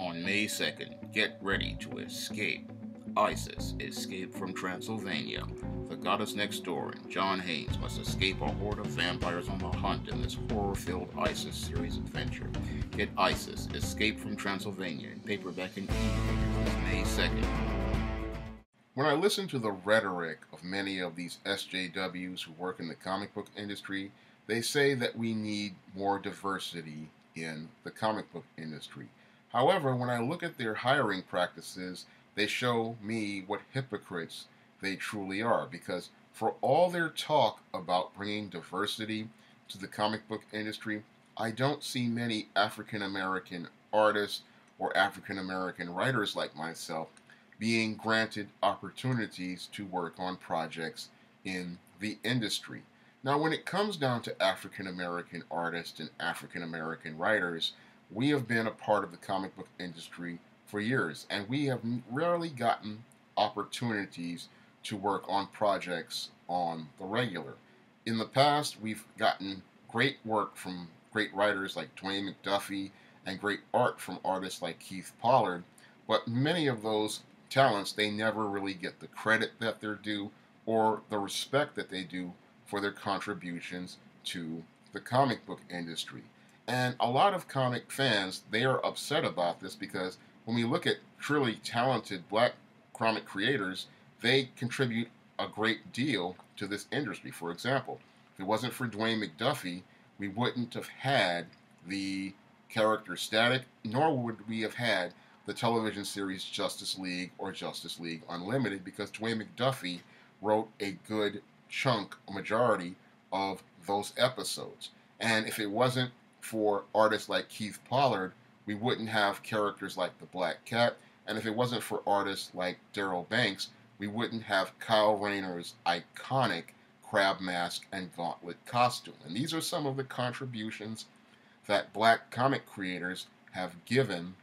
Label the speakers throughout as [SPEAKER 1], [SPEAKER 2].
[SPEAKER 1] On May 2nd, get ready to escape. Isis, Escape from Transylvania. The goddess next door and John Haynes must escape a horde of vampires on the hunt in this horror-filled Isis series adventure. Get Isis, Escape from Transylvania in paperback and e-readers this May 2nd. When I listen to the rhetoric of many of these SJWs who work in the comic book industry, they say that we need more diversity in the comic book industry. However, when I look at their hiring practices, they show me what hypocrites they truly are, because for all their talk about bringing diversity to the comic book industry, I don't see many African American artists or African American writers like myself being granted opportunities to work on projects in the industry. Now, when it comes down to African American artists and African American writers, we have been a part of the comic book industry for years, and we have rarely gotten opportunities to work on projects on the regular. In the past, we've gotten great work from great writers like Dwayne McDuffie and great art from artists like Keith Pollard, but many of those talents, they never really get the credit that they're due or the respect that they do for their contributions to the comic book industry. And a lot of comic fans, they are upset about this because when we look at truly talented black comic creators, they contribute a great deal to this industry. For example, if it wasn't for Dwayne McDuffie, we wouldn't have had the character Static, nor would we have had the television series Justice League or Justice League Unlimited, because Dwayne McDuffie wrote a good chunk, a majority of those episodes. And if it wasn't for artists like Keith Pollard, we wouldn't have characters like the Black Cat, and if it wasn't for artists like Darryl Banks, we wouldn't have Kyle Rayner's iconic crab mask and gauntlet costume. And these are some of the contributions that black comic creators have given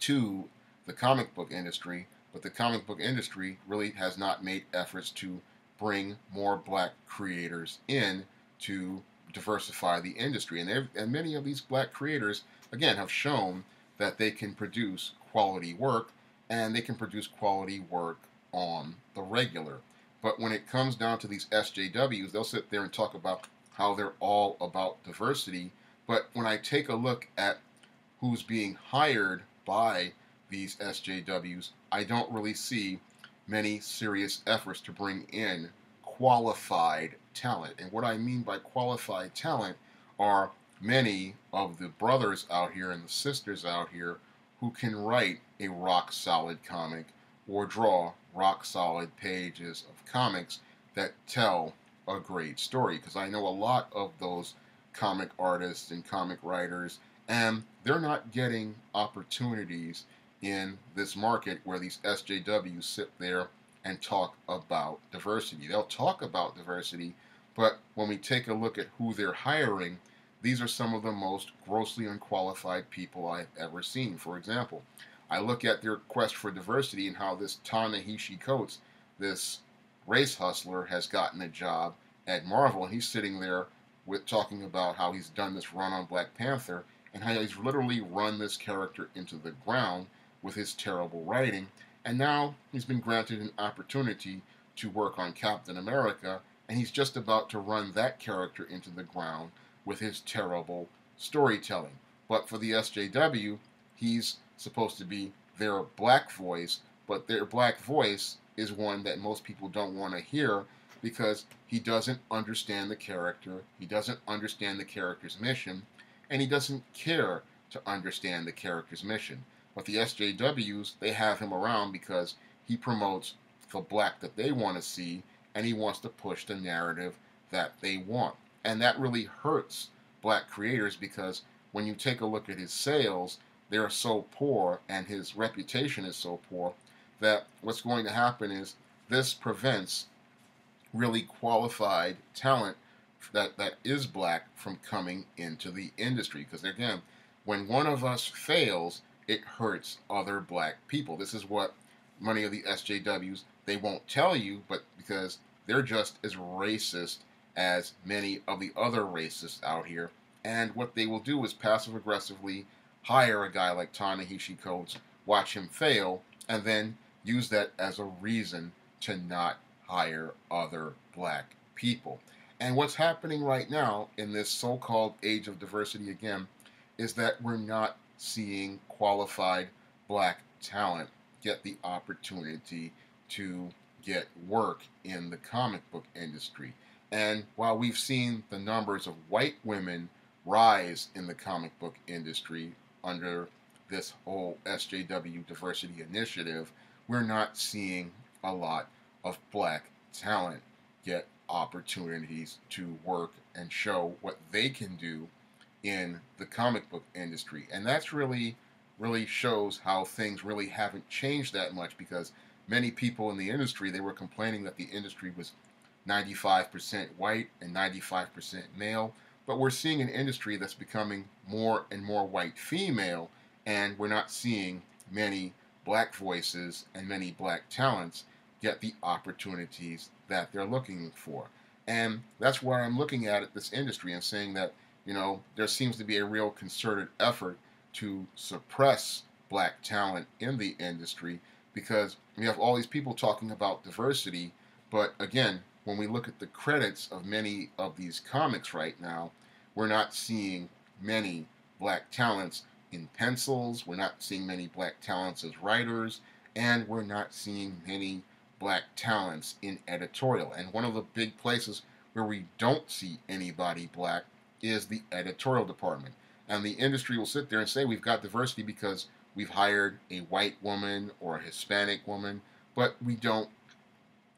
[SPEAKER 1] to the comic book industry, but the comic book industry really has not made efforts to bring more black creators in to diversify the industry. And many of these black creators, again, have shown that they can produce quality work, and they can produce quality work on the regular. But when it comes down to these SJWs, they'll sit there and talk about how they're all about diversity. But when I take a look at who's being hired by these SJWs, I don't really see many serious efforts to bring in qualified talent. And what I mean by qualified talent are many of the brothers out here and the sisters out here who can write a rock solid comic or draw rock solid pages of comics that tell a great story. Because I know a lot of those comic artists and comic writers, and they're not getting opportunities in this market where these SJWs sit there and talk about diversity. They'll talk about diversity, but when we take a look at who they're hiring, these are some of the most grossly unqualified people I've ever seen. For example, I look at their quest for diversity and how this Ta-Nehisi Coates, this race hustler, has gotten a job at Marvel, and he's sitting there with talking about how he's done this run on Black Panther and how he's literally run this character into the ground with his terrible writing. And now he's been granted an opportunity to work on Captain America, and he's just about to run that character into the ground with his terrible storytelling. But for the SJW, he's supposed to be their black voice, but their black voice is one that most people don't want to hear because he doesn't understand the character, he doesn't understand the character's mission, and he doesn't care to understand the character's mission. But the SJWs, they have him around because he promotes the black that they want to see, and he wants to push the narrative that they want. And that really hurts black creators because when you take a look at his sales, they're so poor and his reputation is so poor that what's going to happen is this prevents really qualified talent that is black from coming into the industry. Because again, when one of us fails, it hurts other black people. This is what many of the SJWs, they won't tell you, but because they're just as racist as many of the other racists out here. And what they will do is passive aggressively hire a guy like Ta-Nehisi Coates, watch him fail, and then use that as a reason to not hire other black people. And what's happening right now in this so-called age of diversity again is that we're not seeing qualified black talent get the opportunity to get work in the comic book industry. And while we've seen the numbers of white women rise in the comic book industry under this whole SJW diversity initiative, we're not seeing a lot of black talent get opportunities to work and show what they can do in the comic book industry. And that's really shows how things really haven't changed that much, because many people in the industry, they were complaining that the industry was 95% white and 95% male, but we're seeing an industry that's becoming more and more white female, and we're not seeing many black voices and many black talents get the opportunities that they're looking for. And that's where I'm looking at this industry and saying that, there seems to be a real concerted effort to suppress black talent in the industry, because we have all these people talking about diversity, but again, when we look at the credits of many of these comics right now, we're not seeing many black talents in pencils, we're not seeing many black talents as writers, and we're not seeing many black talents in editorial. And one of the big places where we don't see anybody black is the editorial department. And the industry will sit there and say we've got diversity because we've hired a white woman or a Hispanic woman, but we don't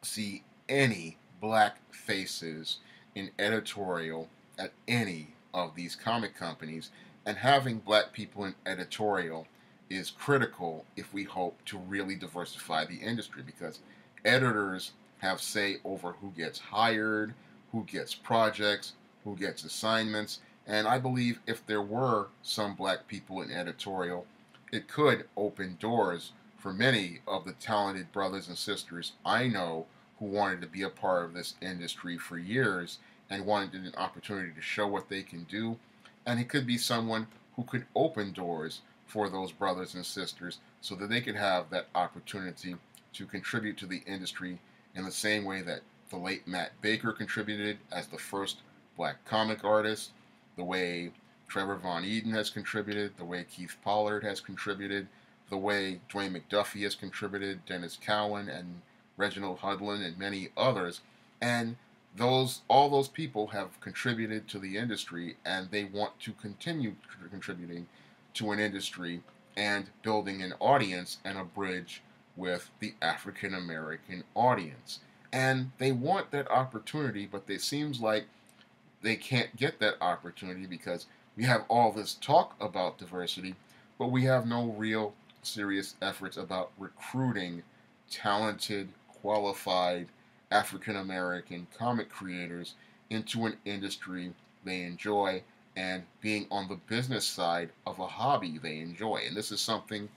[SPEAKER 1] see any black faces in editorial at any of these comic companies. And having black people in editorial is critical if we hope to really diversify the industry, because editors have say over who gets hired, who gets projects, who gets assignments. And I believe if there were some black people in editorial, it could open doors for many of the talented brothers and sisters I know who wanted to be a part of this industry for years and wanted an opportunity to show what they can do. And it could be someone who could open doors for those brothers and sisters so that they could have that opportunity to contribute to the industry in the same way that the late Matt Baker contributed as the first black comic artist, the way Trevor Von Eden has contributed, the way Keith Pollard has contributed, the way Dwayne McDuffie has contributed, Dennis Cowan and Reginald Hudlin and many others. And all those people have contributed to the industry, and they want to continue contributing to an industry and building an audience and a bridge with the African American audience. And they want that opportunity, but it seems like they can't get that opportunity because we have all this talk about diversity, but we have no real serious efforts about recruiting talented, qualified African American comic creators into an industry they enjoy and being on the business side of a hobby they enjoy. And this is something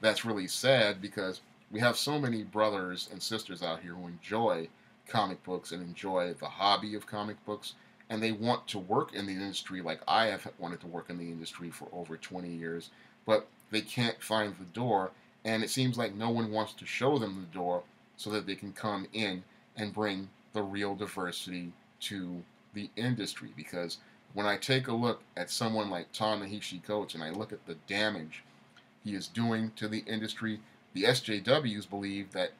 [SPEAKER 1] that's really sad, because we have so many brothers and sisters out here who enjoy comic books and enjoy the hobby of comic books, and they want to work in the industry like I have wanted to work in the industry for over 20 years, but they can't find the door, and it seems like no one wants to show them the door so that they can come in and bring the real diversity to the industry. Because when I take a look at someone like Ta-Nehisi Coates and I look at the damage he is doing to the industry, the SJWs believe that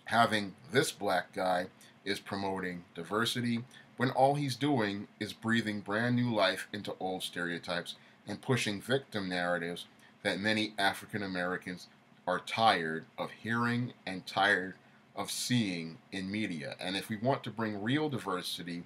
[SPEAKER 1] having this black guy is promoting diversity, when all he's doing is breathing brand new life into old stereotypes and pushing victim narratives that many African Americans are tired of hearing and tired of seeing in media. And if we want to bring real diversity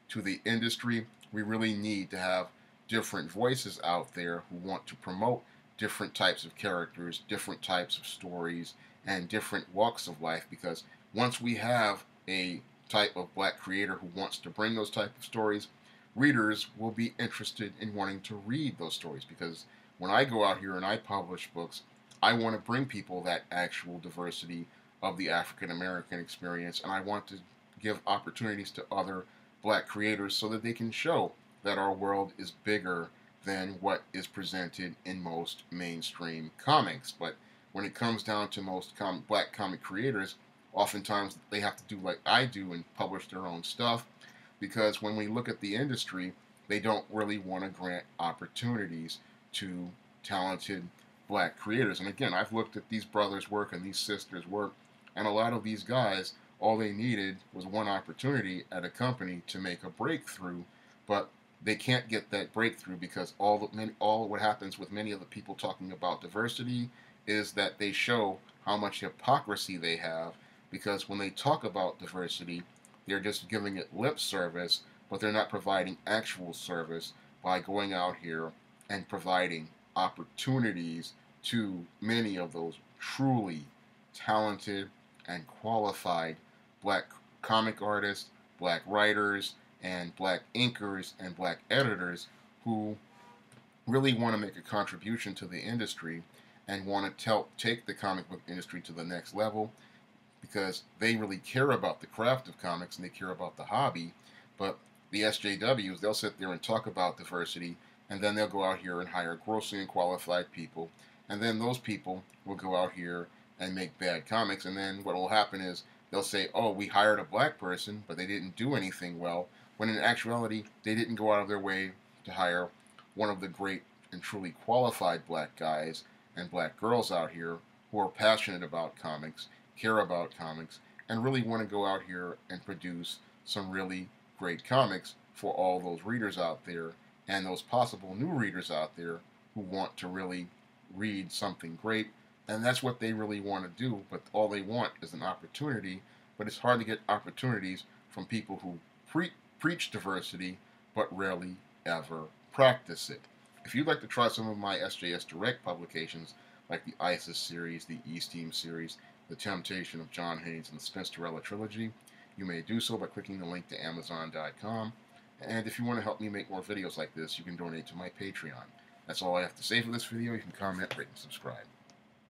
[SPEAKER 1] to the industry, we really need to have different voices out there who want to promote different types of characters, different types of stories, and different walks of life. Because once we have a type of black creator who wants to bring those type of stories, readers will be interested in wanting to read those stories. Because when I go out here and I publish books, I want to bring people that actual diversity of the African American experience, and I want to give opportunities to other black creators so that they can show that our world is bigger than what is presented in most mainstream comics. But when it comes down to most black comic creators, oftentimes they have to do like I do and publish their own stuff, because when we look at the industry, they don't really want to grant opportunities to talented black creators. And again, I've looked at these brothers' work and these sisters' work, and a lot of these guys, all they needed was one opportunity at a company to make a breakthrough, but they can't get that breakthrough because all what happens with many of the people talking about diversity is that they show how much hypocrisy they have, because when they talk about diversity, they're just giving it lip service, but they're not providing actual service by going out here and providing opportunities to many of those truly talented and qualified black comic artists, black writers, and black inkers and black editors who really want to make a contribution to the industry and want to take the comic book industry to the next level, because they really care about the craft of comics and they care about the hobby. But the SJWs, they'll sit there and talk about diversity, and then they'll go out here and hire grossly unqualified people, and then those people will go out here and make bad comics, and then what will happen is they'll say, oh, we hired a black person, but they didn't do anything well, when in actuality, they didn't go out of their way to hire one of the great and truly qualified black guys and black girls out here who are passionate about comics, care about comics, and really want to go out here and produce some really great comics for all those readers out there and those possible new readers out there who want to really read something great. And that's what they really want to do, but all they want is an opportunity. But it's hard to get opportunities from people who preach diversity but rarely ever practice it. If you'd like to try some of my SJS Direct publications, like the ISIS series, the E-Steam series, The Temptation of John Haynes, and the Spinsterella trilogy, you may do so by clicking the link to Amazon.com. And if you want to help me make more videos like this, you can donate to my Patreon. That's all I have to say for this video. You can comment, rate, and subscribe.